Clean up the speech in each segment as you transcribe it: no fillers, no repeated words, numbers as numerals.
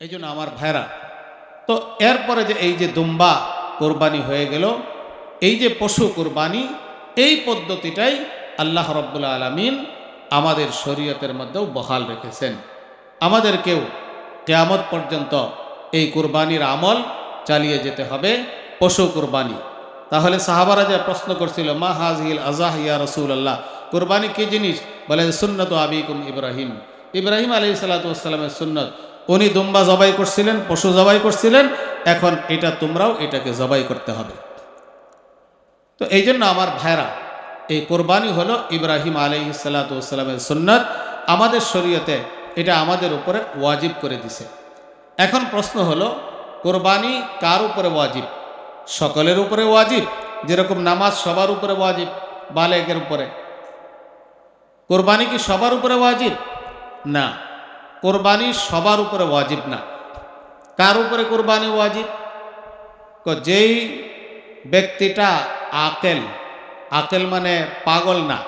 এই জন্য আমার ভাইরা, তো এরপরে যে এই যে দুম্বা কোরবানি হয়ে গেল, এই যে পশু কোরবানি, এই পদ্ধতিটাই আল্লাহ রাব্বুল আলামিন আমাদের শরীয়তের মধ্যেও বহাল রেখেছেন। আমাদেরকেও কিয়ামত পর্যন্ত এই কোরবানির আমল চালিয়ে যেতে হবে, পশু কোরবানি। তাহলে সাহাবারা যে প্রশ্ন করছিল, মা হাজিল আজাহ ইয়া রাসূলুল্লাহ, কোরবানি কি জিনিস? বলে সুন্নত আবিকুম ইব্রাহিম, ইব্রাহিম আলাইহিস সালাতু ওয়াস সালামের সুন্নত। উনি দুম্বা জবাই করছিলেন, পশু জবাই করছিলেন, এখন এটা তোমরাও এটাকে জবাই করতে হবে। তো এই জন্য আমার ভাইরা, এই কোরবানি হলো ইব্রাহিম আলাইহিস সালাতু ওয়াস সালামের সুন্নত। আমাদের শরীয়তে এটা আমাদের উপরে ওয়াজিব করে দিছে। এখন প্রশ্ন হলো, কোরবানি কার উপরে ওয়াজিব? সকলের উপরে ওয়াজিব, যেরকম নামাজ সবার উপরে ওয়াজিব, বালেগের উপরে। কোরবানি কি সবার উপরে ওয়াজিব? না, কোরবানি সবার উপরে ওয়াজিব না। কার উপরে কোরবানি ওয়াজিব? যেই ব্যক্তিটা আকেল, আকেল মানে পাগল না,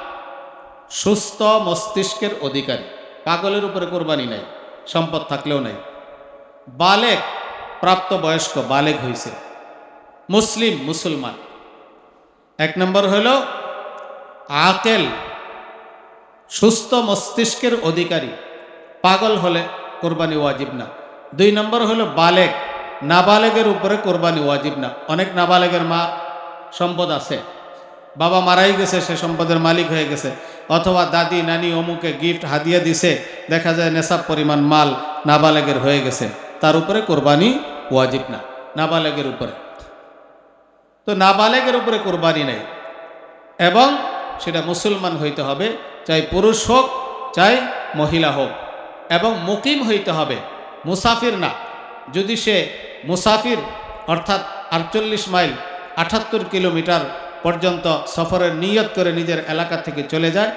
সুস্থ মস্তিষ্কের অধিকারী, পাগলের উপরে কোরবানি নাই, সম্পদ থাকলেও নাই। বালেগ, প্রাপ্তবয়স্ক, বালেগ হয়েছে, মুসলিম, মুসলমান। এক নম্বর হলো আকেল, সুস্থ মস্তিষ্কের অধিকারী, পাগল হলে কোরবানি ওয়াজিব না। দুই নম্বর হলো বালেগ, নাবালেগের উপরে কোরবানি ওয়াজিব না। অনেক নাবালেগের মা সম্পদ আছে, বাবা মারাই গেছে, সে সম্পদের মালিক হয়ে গেছে, অথবা দাদি নানি অমুকে গিফট হাদিয়া দিছে, দেখা যায় নেশাব পরিমাণ মাল নাবালেগের হয়ে গেছে, তার উপরে কোরবানি ওয়াজিব না, নাবালেগের উপরে। তো নাবালেগের উপরে কোরবানি নেই, এবং সেটা মুসলমান হইতে হবে, চাই পুরুষ হোক চাই মহিলা হোক, এবং মুকিম হইতে হবে, মুসাফির না। যদি সে মুসাফির অর্থাৎ 48 মাইল 78 কিলোমিটার পর্যন্ত সফরের নিয়ত করে নিজের এলাকা থেকে চলে যায়,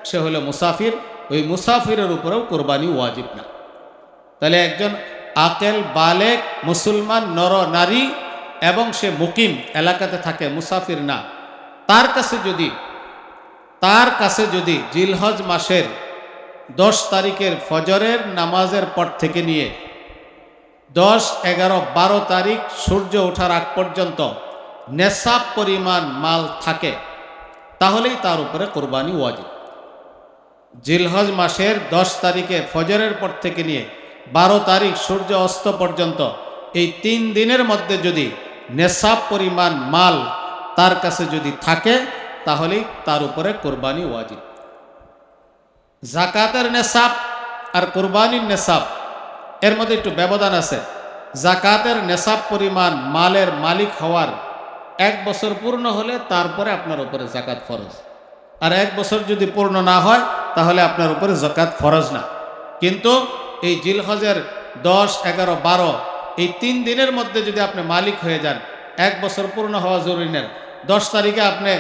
সে হলো মুসাফির, ওই মুসাফিরের উপরেও কোরবানি ওয়াজিব না। তাহলে একজন আকেল বালেগ মুসলমান নর নারী এবং সে মুকিম এলাকাতে থাকে, মুসাফির না, তার কাছে যদি জিলহজ মাসের 10 তারিখের ফজরের নামাজের পর থেকে নিয়ে 10, 11, 12 তারিখ সূর্য ওঠার আগ পর্যন্ত নেশাব পরিমাণ মাল থাকে, তাহলেই তার উপরে কোরবানি ওয়াজিব। জিলহজ মাসের 10 তারিখে ফজরের পর থেকে নিয়ে 12 তারিখ সূর্য অস্ত পর্যন্ত এই 3 দিনের মধ্যে যদি নেশাব পরিমাণ মাল তার কাছে যদি থাকে, তাহলেই তার উপরে কোরবানি ওয়াজিব। জাকাতের নেশাব আর কোরবানির নেশাব এর মধ্যে একটু ব্যবধান আছে। জাকাতের নেশাব পরিমাণ মালের মালিক হওয়ার 1 বছর পূর্ণ হলে তারপরে আপনার উপরে জাকাত ফরজ, আর 1 বছর যদি পূর্ণ না হয় তাহলে আপনার উপরে জাকাত ফরজ না। কিন্তু এই জিলহজের 10, 11, 12 এই 3 দিনের মধ্যে যদি আপনি মালিক হয়ে যান, 1 বছর পূর্ণ হওয়া জরুরি নেই। 10 তারিখে আপনি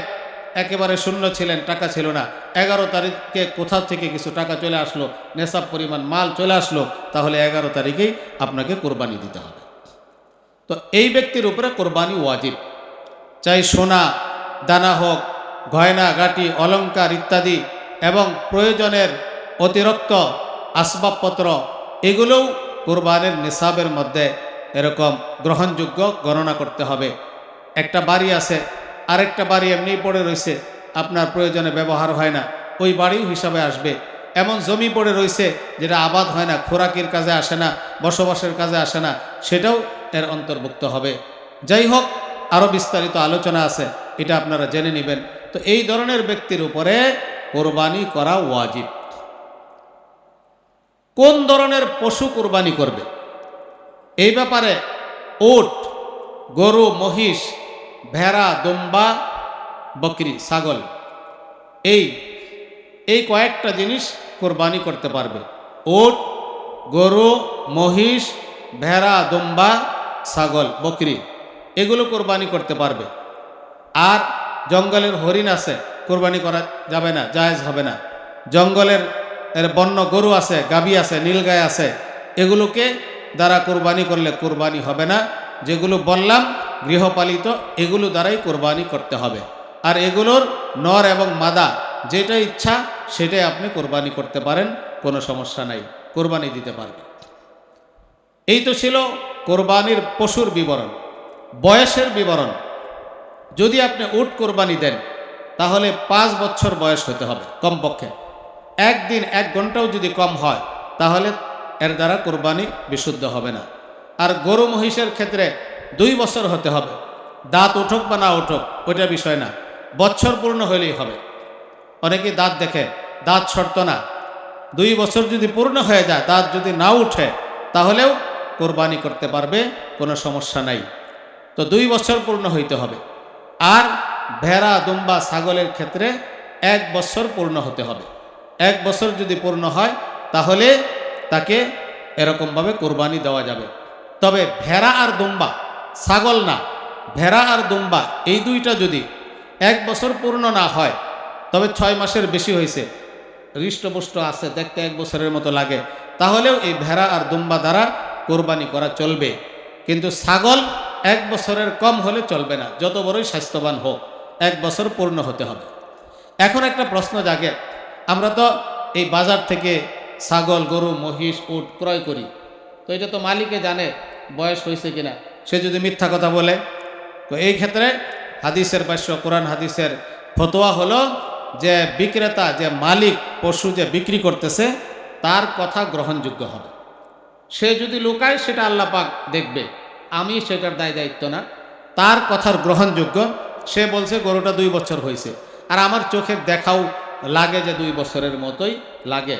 একেবারে শূন্য ছিলেন, টাকা ছিল না, 11 তারিখে কোথা থেকে কিছু টাকা চলে আসলো, নেশাব পরিমাণ মাল চলে আসলো, তাহলে 11 তারিখেই আপনাকে কোরবানি দিতে হবে। তো এই ব্যক্তির উপরে কোরবানি ওয়াজিব, চাই সোনা দানা হোক, গয়না গাটি অলংকার ইত্যাদি, এবং প্রয়োজনের অতিরিক্ত আসবাবপত্র, এগুলোও কোরবানির নিসাবের মধ্যে এরকম গ্রহণযোগ্য গণনা করতে হবে। একটা বাড়ি আছে, আরেকটা বাড়ি এমনি পড়ে রয়েছে, আপনার প্রয়োজনে ব্যবহার হয় না, ওই বাড়িও হিসাবে আসবে। এমন জমি পড়ে রয়েছে যেটা আবাদ হয় না, খোরাকির কাজে আসে না, বসবাসের কাজে আসে না, সেটাও এর অন্তর্ভুক্ত হবে। যাই হোক, আরও বিস্তারিত আলোচনা আছে, এটা আপনারা জেনে নেবেন। তো এই ধরনের ব্যক্তির উপরে কোরবানি করা ওয়াজিব। কোন ধরনের পশু কোরবানি করবে, এই ব্যাপারে উট, গরু, মহিষ, ভেড়া, দুম্বা, বকরি, ছাগল, এই কয়েকটা জিনিস কোরবানি করতে পারবে। উট, গরু, মহিষ, ভেড়া, দুম্বা, ছাগল, বকরি, এগুলো কোরবানি করতে পারবে। আর জঙ্গলের হরিণ আছে, কোরবানি করা যাবে না, জায়েজ হবে না। জঙ্গলের বন্য গরু আছে, গাভী আছে, নীলগাই আছে, এগুলোকে দ্বারা কোরবানি করলে কোরবানি হবে না। যেগুলো বললাম গৃহপালিত, এগুলো দ্বারাই কোরবানি করতে হবে। আর এগুলোর নর এবং মাদা যেটা ইচ্ছা সেটাই আপনি কোরবানি করতে পারেন, কোনো সমস্যা নাই, কোরবানি দিতে পারবে। এই তো ছিল কোরবানির পশুর বিবরণ। বয়সের বিবরণ, যদি আপনি উট কোরবানি দেন তাহলে 5 বছর বয়স হতে হবে কমপক্ষে। একদিন 1 ঘন্টাও যদি কম হয় তাহলে এর দ্বারা কোরবানি বিশুদ্ধ হবে না। আর গরু মহিষের ক্ষেত্রে 2 বছর হতে হবে, দাঁত উঠুক বা না উঠুক ওইটা বিষয় না, বছর পূর্ণ হলেই হবে। অনেকেই দাঁত দেখে দাঁত সরত না, 2 বছর যদি পূর্ণ হয়ে যায়, দাঁত যদি না উঠে তাহলেও কোরবানি করতে পারবে, কোনো সমস্যা নাই। তো 2 বছর পূর্ণ হইতে হবে। আর ভেড়া, দুম্বা, ছাগলের ক্ষেত্রে 1 বছর পূর্ণ হতে হবে। 1 বছর যদি পূর্ণ হয় তাহলে তাকে এরকমভাবে কোরবানি দেওয়া যাবে। তবে ভেড়া আর দুম্বা, ছাগল না, ভেড়া আর দুম্বা এই দুইটা যদি 1 বছর পূর্ণ না হয়, তবে 6 মাসের বেশি হয়েছে, হৃষ্টপুষ্ট আছে, দেখতে 1 বছরের মতো লাগে, তাহলেও এই ভেড়া আর দুম্বা দ্বারা কোরবানি করা চলবে। কিন্তু ছাগল 1 বছরের কম হলে চলবে না, যত বড়ই স্বাস্থ্যবান হোক, 1 বছর পূর্ণ হতে হবে। এখন একটা প্রশ্ন জাগে, আমরা তো এই বাজার থেকে ছাগল, গরু, মহিষ, উট ক্রয় করি, তো এটা তো মালিকে জানে বয়স হয়েছে কিনা। সে যদি মিথ্যা কথা বলে, তো এই ক্ষেত্রে হাদিসের ভাষ্য, কোরআন হাদিসের ফতোয়া হলো যে বিক্রেতা, যে মালিক পশু যে বিক্রি করতেছে, তার কথা গ্রহণযোগ্য হবে। সে যদি লুকায় সেটা আল্লাহ পাক দেখবে, আমি সেটার দায় দায়িত্ব না। তার কথার গ্রহণযোগ্য, সে বলছে গরুটা 2 বছর হয়েছে, আর আমার চোখে দেখাও লাগে যে 2 বছরের মতোই লাগে,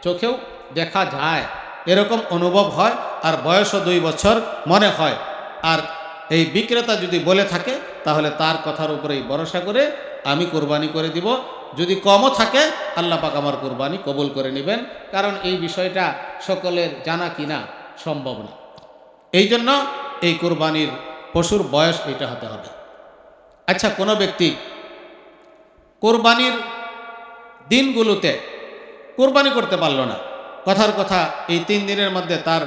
চোখেও দেখা যায়, এরকম অনুভব হয়, আর বয়সও 2 বছর মনে হয়। আর এই বিক্রেতা যদি বলে থাকে তাহলে তার কথার উপরেই ভরসা করে আমি কোরবানি করে দিব। যদি কমও থাকে আল্লাহ পাক আমার কোরবানি কবুল করে নেবেন, কারণ এই বিষয়টা সকলের জানা কিনা সম্ভব না। এই জন্য এই কোরবানির পশুর বয়স এটা হতে হবে। আচ্ছা, কোনো ব্যক্তি কোরবানির দিনগুলোতে কোরবানি করতে পারলো না, কথার কথা এই 3 দিনের মধ্যে তার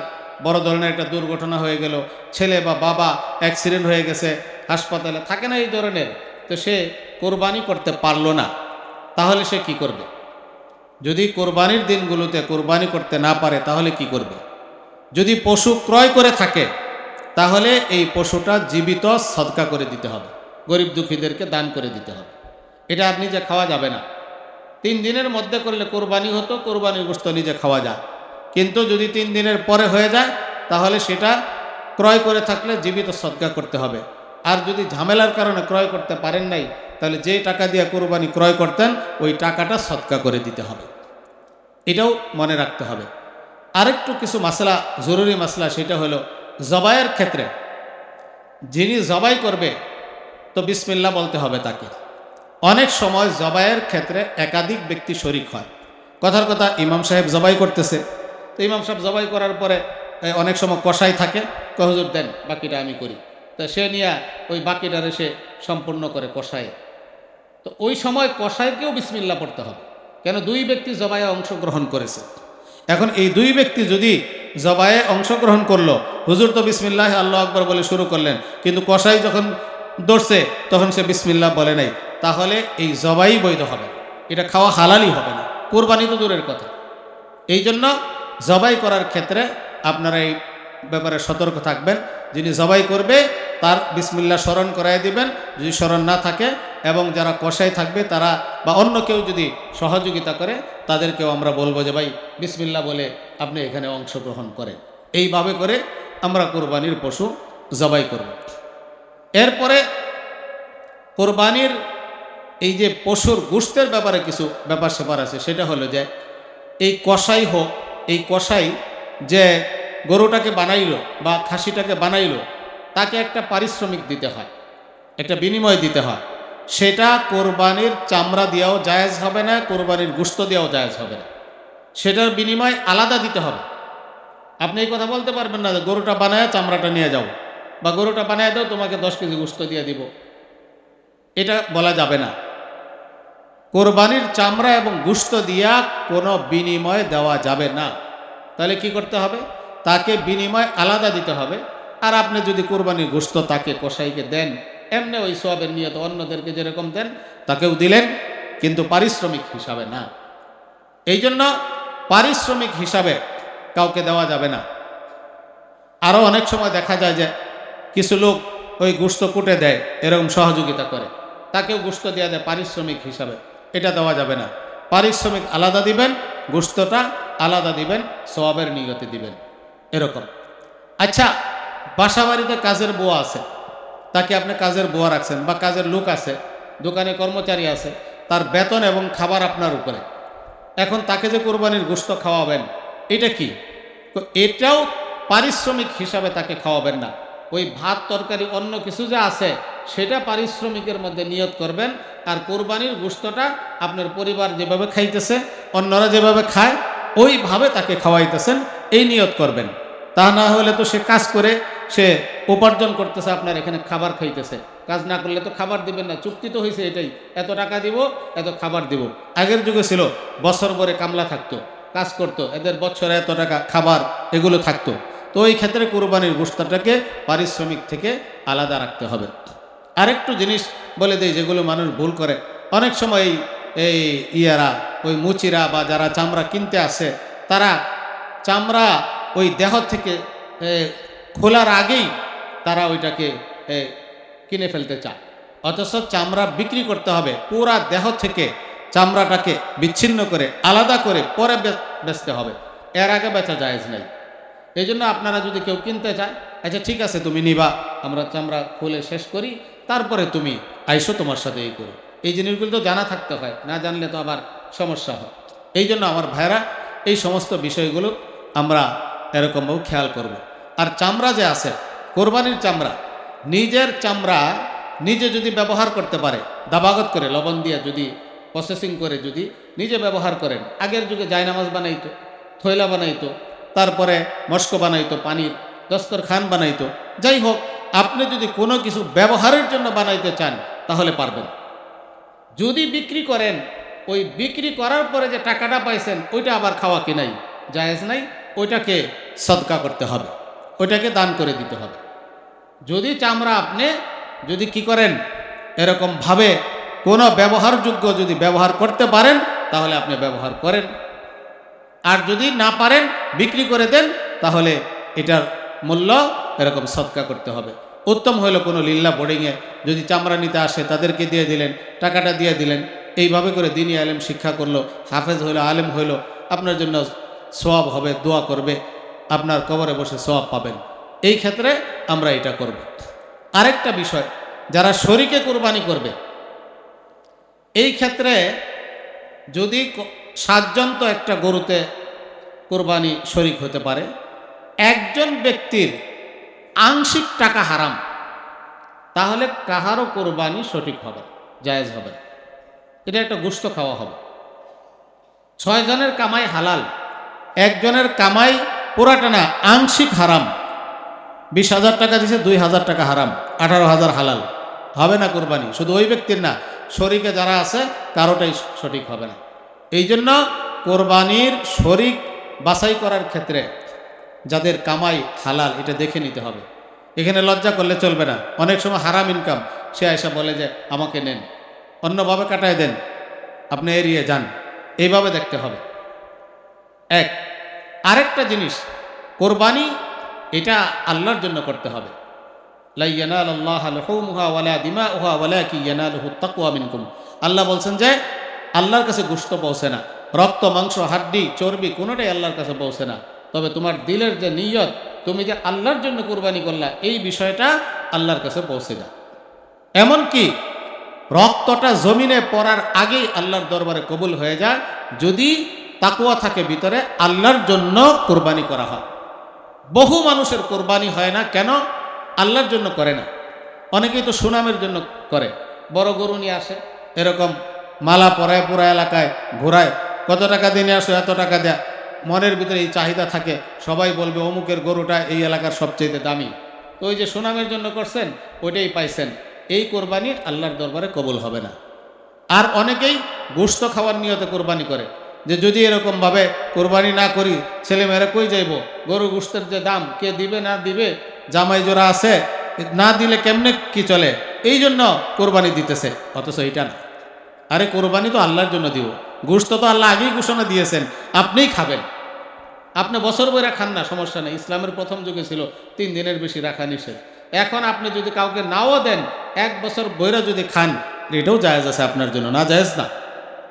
বড় ধরনের একটা দুর্ঘটনা হয়ে গেল, ছেলে বা বাবা অ্যাক্সিডেন্ট হয়ে গেছে, হাসপাতালে থাকে না এই ধরনের, তো সে কোরবানি করতে পারলো না, তাহলে সে কি করবে? যদি কোরবানির দিনগুলোতে কোরবানি করতে না পারে তাহলে কি করবে? যদি পশু ক্রয় করে থাকে তাহলে এই পশুটা জীবিত সদকা করে দিতে হবে, গরিব দুঃখীদেরকে দান করে দিতে হবে। এটা আর নিজে খাওয়া যাবে না। 3 দিনের মধ্যে করলে কোরবানি হতো, কোরবানির গোশত নিজে খাওয়া যায়, কিন্তু যদি 3 দিনের পরে হয়ে যায় তাহলে সেটা ক্রয় করে থাকলে জীবিত সদকা করতে হবে। আর যদি ঝামেলার কারণে ক্রয় করতে পারেন নাই, তাহলে যে টাকা দিয়ে কোরবানি ক্রয় করতেন ওই টাকাটা সদকা করে দিতে হবে, এটাও মনে রাখতে হবে। আরেকটু কিছু মাসলা, জরুরি মাসলা, সেটা হলো জবাইয়ের ক্ষেত্রে যিনি জবাই করবে তো বিসমিল্লাহ বলতে হবে তাকে। অনেক সময় জবাইয়ের ক্ষেত্রে একাধিক ব্যক্তি শরিক হয়। কথার কথা, ইমাম সাহেব জবাই করতেছে, তো ইমাম সাহেব জবাই করার পরে অনেক সময় কসাই থাকে, হুজুর দেন বাকিটা আমি করি, তো সে নিয়ে ওই বাকিটারে সে সম্পূর্ণ করে কসাই। তো ওই সময় কসাইকেও বিসমিল্লাহ পড়তে হবে, কেন 2 ব্যক্তি জবাইয়ে অংশগ্রহণ করেছে। এখন এই 2 ব্যক্তি যদি জবাইয়ে অংশগ্রহণ করলো, হুজুর তো বিসমিল্লাহ আল্লাহু আকবার বলে শুরু করলেন, কিন্তু কসাই যখন ধরছে তখন সে বিসমিল্লাহ বলে নাই, তাহলে এই জবাই বৈধ হবে, এটা খাওয়া হালালই হবে না, কোরবানি তো দূরের কথা। এই জন্য জবাই করার ক্ষেত্রে আপনারা এই ব্যাপারে সতর্ক থাকবেন। যিনি জবাই করবে তার বিসমিল্লাহ স্মরণ করাই দিবেন, যদি স্মরণ না থাকে, এবং যারা কসাই থাকবে তারা বা অন্য কেউ যদি সহযোগিতা করে তাদেরকেও আমরা বলবো যে ভাই বিসমিল্লাহ বলে আপনি এখানে অংশগ্রহণ করেন। এইভাবে করে আমরা কোরবানির পশু জবাই করব। এরপরে কোরবানির এই যে পশুর গোশতের ব্যাপারে কিছু ব্যাপার স্যাপার আছে, সেটা হলো যে এই কসাই হোক, এই কসাই যে গরুটাকে বানাইলো বা খাসিটাকে বানাইলো, তাকে একটা পারিশ্রমিক দিতে হয়, একটা বিনিময় দিতে হয়। সেটা কোরবানির চামড়া দিয়েও জায়েজ হবে না, কোরবানির গোশত দিয়েও জায়েজ হবে না, সেটার বিনিময় আলাদা দিতে হবে। আপনি এই কথা বলতে পারবেন না যে গরুটা বানায় চামড়াটা নিয়ে যাও, বা গরুটা বানায় দাও তোমাকে 10 কেজি গোশত দিয়ে দিব, এটা বলা যাবে না। কোরবানির চামড়া এবং গোশত দিয়া কোনো বিনিময় দেওয়া যাবে না। তাহলে কি করতে হবে? তাকে বিনিময় আলাদা দিতে হবে। আর আপনি যদি কোরবানির গোশত তাকে কসাইকে দেন, এমনি ওই সওয়াবের নিয়ত অন্যদেরকে যেরকম দেন তাকেও দিলেন, কিন্তু পারিশ্রমিক হিসাবে না। এই জন্য পারিশ্রমিক হিসাবে কাউকে দেওয়া যাবে না। আরও অনেক সময় দেখা যায় যে কিছু লোক ওই গোশত কুটে দেয়, এরকম সহযোগিতা করে, তাকেও গোশত দেওয়া দেয় পারিশ্রমিক হিসাবে। এটা দেওয়া যাবে না। পারিশ্রমিক আলাদা দিবেন, গোশতটা আলাদা দিবেন, সওয়াবের নিয়তে দিবেন, এরকম। আচ্ছা, বাসা বাড়িতে কাজের বুয়া আছে, তাকে আপনি কাজের বুয়া রাখছেন, বা কাজের লোক আছে, দোকানে কর্মচারী আছে, তার বেতন এবং খাবার আপনার উপরে। এখন তাকে যে কোরবানির গোশত খাওয়াবেন, এটা কি? তো এটাও পারিশ্রমিক হিসাবে তাকে খাওয়াবেন না। ওই ভাত তরকারি অন্য কিছু যা আছে সেটা পারিশ্রমিকের মধ্যে নিয়ত করবেন। আর কোরবানির গোশতটা আপনার পরিবার যেভাবে খাইতেছে, অন্যরা যেভাবে খায় ওইভাবে তাকে খাওয়াইতেছেন, এই নিয়ত করবেন। তা না হলে তো সে কাজ করে সে উপার্জন করতেছে, আপনার এখানে খাবার খাইতেছে। কাজ না করলে তো খাবার দিবেন না। চুক্তি তো হয়েছে এটাই, এত টাকা দিব, এত খাবার দিব। আগের যুগে ছিল বছর ভরে কামলা থাকতো, কাজ করতো, এদের বছরে এত টাকা খাবার এগুলো থাকতো। তো এই ক্ষেত্রে কোরবানির গোশতটাকে পারিশ্রমিক থেকে আলাদা রাখতে হবে। আরেকটু জিনিস বলে দেই যেগুলো মানুষ ভুল করে। অনেক সময় এই ইয়ারা ওই মুচিরা বা যারা চামড়া কিনতে আসে, তারা চামড়া ওই দেহ থেকে খোলার আগেই তারা ওইটাকে কিনে ফেলতে চায়। অথচ চামড়া বিক্রি করতে হবে, পুরা দেহ থেকে চামড়াটাকে বিচ্ছিন্ন করে আলাদা করে পরে বেচতে হবে, এর আগে বেচা জায়েজ নাই। এই জন্য আপনারা যদি কেউ কিনতে চায়, আচ্ছা ঠিক আছে তুমি নিবা, আমরা চামড়া খুলে শেষ করি, তারপরে তুমি আইসো, তোমার সাথে এই করো। এই জিনিসগুলো তো জানা থাকতে হয়, না জানলে তো আবার সমস্যা হয়। এই জন্য আমার ভাইরা এই সমস্ত বিষয়গুলো আমরা এরকমভাবে খেয়াল করব। আর চামড়া যে আছে, কোরবানির চামড়া, নিজের চামড়া নিজে যদি ব্যবহার করতে পারে, দাবাগত করে লবণ দিয়ে যদি প্রসেসিং করে যদি নিজে ব্যবহার করেন। আগের যুগে জায়নামাজ বানাইতো, থৈলা বানাইতো, তারপরে মস্ক বানাইতো, পানির দস্তরখান বানাইতো। যাই হোক, আপনি যদি কোনো কিছু ব্যবহারের জন্য বানাইতে চান তাহলে পারবেন। যদি বিক্রি করেন, ওই বিক্রি করার পরে যে টাকাটা পাইছেন ওইটা আবার খাওয়া কি নাই, জায়েজ নাই। ওইটাকে সদকা করতে হবে, ওইটাকে দান করে দিতে হবে। যদি চামড়া আপনি যদি কি করেন, এরকমভাবে কোনো ব্যবহারযোগ্য যদি ব্যবহার করতে পারেন তাহলে আপনি ব্যবহার করেন। আর যদি না পারেন, বিক্রি করে দেন, তাহলে এটার মূল্য এরকম সদকা করতে হবে। উত্তম হলো কোনো লিল্লা বোর্ডিংয়ে যদি চামড়া নিতে আসে তাদেরকে দিয়ে দিলেন, টাকাটা দিয়ে দিলেন। এইভাবে করে দ্বীনি আলেম শিক্ষা করলো, হাফেজ হইলো, আলেম হইলো, আপনার জন্য সওয়াব হবে, দোয়া করবে, আপনার কবরে বসে সওয়াব পাবেন। এই ক্ষেত্রে আমরা এটা করব। আরেকটা বিষয়, যারা শরীকে কোরবানি করবে, এই ক্ষেত্রে যদি 7 জন তো একটা গরুতে কোরবানি শরীক হতে পারে, একজন ব্যক্তির আংশিক টাকা হারাম, তাহলে কাহারও কোরবানি সঠিক হবে, জায়েজ হবে। এটা একটা গোশত খাওয়া হবে। 6 জনের কামাই হালাল, একজনের কামাই পুরাটা না, আংশিক হারাম। 20,000 টাকা দিছে, 2,000 টাকা হারাম, 18,000 হালাল, হবে না কোরবানি। শুধু ওই ব্যক্তির না, শরীকে যারা আছে কারোটাই সঠিক হবে না। এই জন্য কোরবানির শরীক বাছাই করার ক্ষেত্রে যাদের কামাই হালাল এটা দেখে নিতে হবে। এখানে লজ্জা করলে চলবে না। অনেক সময় হারাম ইনকাম, সে আয়সা বলে যে আমাকে নেন, অন্যভাবে কাটায় দেন, আপনি এড়িয়ে যান, এইভাবে দেখতে হবে। এক আরেকটা জিনিস, কোরবানি এটা আল্লাহর জন্য করতে হবে। লা ইয়ানালুল্লাহা লুহুমুহা ওয়ালা দিমাউহা ওয়ালাকিন ইয়ানালুহুত তাকওয়া মিনকুম। আল্লাহ বলছেন যে আল্লাহর কাছে গোশত পৌঁছে না, রক্ত, মাংস, হাড্ডি, চর্বি কোনোটাই আল্লাহর কাছে পৌঁছে না। তবে তোমার দিলের যে নিয়ত, তুমি যে আল্লাহর জন্য কোরবানি করলা, এই বিষয়টা আল্লাহর কাছে পৌঁছে যায়। এমনকি রক্তটা জমিনে পড়ার আগেই আল্লাহর দরবারে কবুল হয়ে যায় যদি তাকওয়া থাকে ভিতরে, আল্লাহর জন্য কোরবানি করা হয়। বহু মানুষের কোরবানি হয় না কেন? আল্লাহর জন্য করে না। অনেকেই তো সুনামের জন্য করে, বড় গরু নিয়ে আসে, এরকম মালা পরায় পুরা এলাকায় ঘোরায়, কত টাকা দিয়ে নিয়ে আসো, এত টাকা দেয়া। মনের ভিতরে এই চাহিদা থাকে, সবাই বলবে অমুকের গরুটা এই এলাকার সবচেয়ে দামি। তো ওই যে সুনামের জন্য করছেন, ওইটাই পাইছেন। এই কোরবানি আল্লাহর দরবারে কবুল হবে না। আর অনেকেই গোশত খাওয়ার নিয়তে কোরবানি করে, যে যদি এরকমভাবে কোরবানি না করি ছেলেমেয়েরা কই যাইব, গরু গোশতের যে দাম কে দিবে না দিবে, জামাই জোড়া আছে, না দিলে কেমনে কি চলে, এই জন্য কোরবানি দিতেছে। অথচ এটা না। আরে কোরবানি তো আল্লাহর জন্য দিব, গোশত তো আল্লাহ আগেই ঘোষণা দিয়েছেন, আপনিই খাবেন। আপনি বছর বইরা খান না, সমস্যা নেই। ইসলামের প্রথম যুগে ছিল 3 দিনের বেশি রাখা নিষেধ। এখন আপনি যদি কাউকে নাও দেন, 1 বছর বইরা যদি খান, এটাও জায়েজ আছে আপনার জন্য, না জায়েজ না,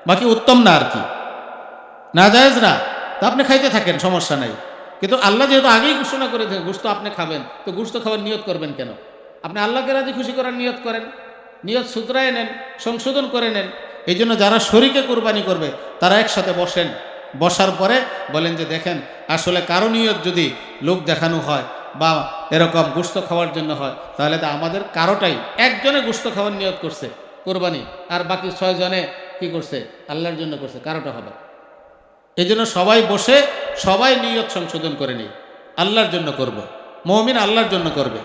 বাকি উত্তম না আর কি, না জায়েজ না। তা আপনি খাইতে থাকেন, সমস্যা নাই। কিন্তু আল্লাহ যেহেতু আগেই ঘোষণা করে দেন গোশত আপনি খাবেন, তো গোশত খাবার নিয়ত করবেন কেন? আপনি আল্লাহকে রাজি খুশি করার নিয়ত করেন, নিয়ত শুধরায় নেন, সংশোধন করে নেন। এই জন্য যারা শরীকে কোরবানি করবে তারা একসাথে বসেন, বসার পরে বলেন যে দেখেন, আসলে কারো নিয়ত যদি লোক দেখানো হয় বা এরকম গোশত খাওয়ার জন্য হয়, তাহলে তো আমাদের কারোটাই, একজনে গোশত খাওয়ার নিয়ত করছে কোরবানি, আর বাকি 6 জনে কি করছে? আল্লাহর জন্য করছে, কারোটা হবে। এই জন্য সবাই বসে সবাই নিয়ত সংশোধন করে নিই, আল্লাহর জন্য করব, মুমিন আল্লাহর জন্য করবে।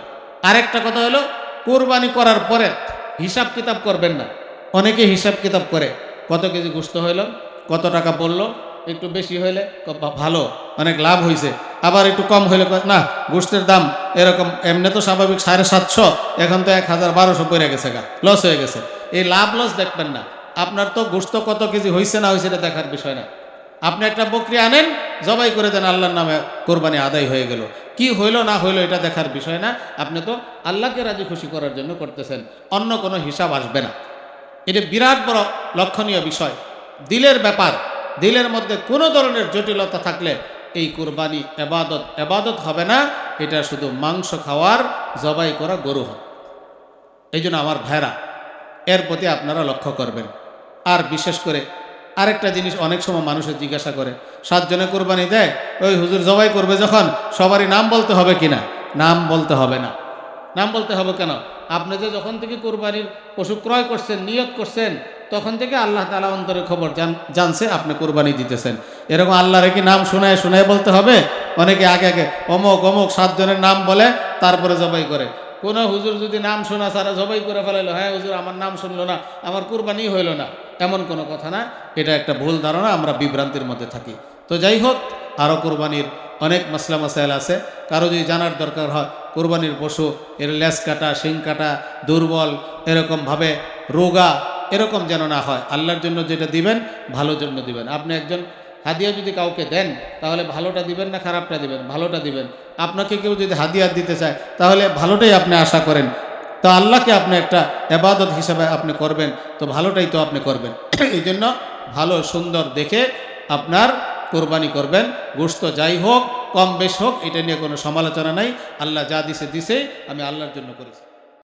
আরেকটা কথা হলো, কোরবানি করার পরে হিসাব কিতাব করবেন না। অনেকে হিসাব কিতাব করে, কত কেজি গোশত হইল, কত টাকা পড়লো, একটু বেশি হইলে ভালো, অনেক লাভ হয়েছে, আবার একটু কম হইলে না, গোশতের দাম এরকম, এমনি তো স্বাভাবিক 750, এখন তো 1000-1200 পড়ে গেছে, লস হয়ে গেছে। এই লাভ লস দেখবেন না, আপনার তো গোশত কত কেজি হয়েছে না হয়েছে এটা দেখার বিষয় না। আপনি একটা বকরি আনেন, জবাই করে দেন, আল্লাহর নামে কোরবানি আদায় হয়ে গেল। কি হইলো না হইলো এটা দেখার বিষয় না, আপনি তো আল্লাহকে রাজি খুশি করার জন্য করতেছেন, অন্য কোনো হিসাব আসবে না। এটা বিরাট বড় লক্ষণীয় বিষয়, দিলের ব্যাপার। দিলের মধ্যে কোনো ধরনের জটিলতা থাকলে এই কোরবানি এবাদত হবে না, এটা শুধু মাংস খাওয়ার, জবাই করা গরু হয়। এই জন্য আমার ভাইরা, এর প্রতি আপনারা লক্ষ্য করবেন। আর বিশেষ করে আরেকটা জিনিস, অনেক সময় মানুষের জিজ্ঞাসা করে, 7 জনে কোরবানি দেয়, ওই হুজুর জবাই করবে যখন সবারই নাম বলতে হবে কিনা? নাম বলতে হবে না। নাম বলতে হবে কেন? আপনি যে যখন থেকে কোরবানির পশু ক্রয় করছেন, নিয়ত করছেন, তখন থেকে আল্লাহ তাআলা অন্তরের খবর জানছে আপনি কোরবানি দিতেছেন। এরকম আল্লাহর কি নাম শোনায় শোনায় বলতে হবে? অনেকে আগে আগে অমুক অমুক 7 জনের নাম বলে তারপরে জবাই করে। কোনো হুজুর যদি নাম শোনা ছাড়া জবাই করে ফেলাইলো, হ্যাঁ হুজুর আমার নাম শুনলো না, আমার কুরবানি হইল না, এমন কোনো কথা না। এটা একটা ভুল ধারণা, আমরা বিভ্রান্তির মধ্যে থাকি। তো যাই হোক, আরও কোরবানির অনেক মাসলা মাসাইল আছে। কারো যদি জানার দরকার হয়, কোরবানির পশু এর লেজ কাটা, শিং কাটা, দুর্বল, এরকমভাবে রোগা, এরকম যেন না হয়। আল্লাহর জন্য যেটা দিবেন, ভালোর জন্য দিবেন। আপনি একজন হাদিয়া যদি কাউকে দেন, তাহলে ভালোটা দিবেন না খারাপটা দিবেন? ভালোটা দিবেন। আপনাকে কেউ যদি হাদিয়া দিতে চায়, তাহলে ভালোটাই আপনি আশা করেন। তো আল্লাহকে আপনি একটা ইবাদত হিসাবে আপনি করবেন, তো ভালোটাই তো আপনি করবেন। এই জন্য ভালো সুন্দর দেখে আপনার কোরবানি করবেন। গোশত যাই হোক, কম বেশ হোক, এটা নিয়ে কোনো সমালোচনা নাই। আল্লাহ যা দিছে দিছে, আমি আল্লাহর জন্য করেছি।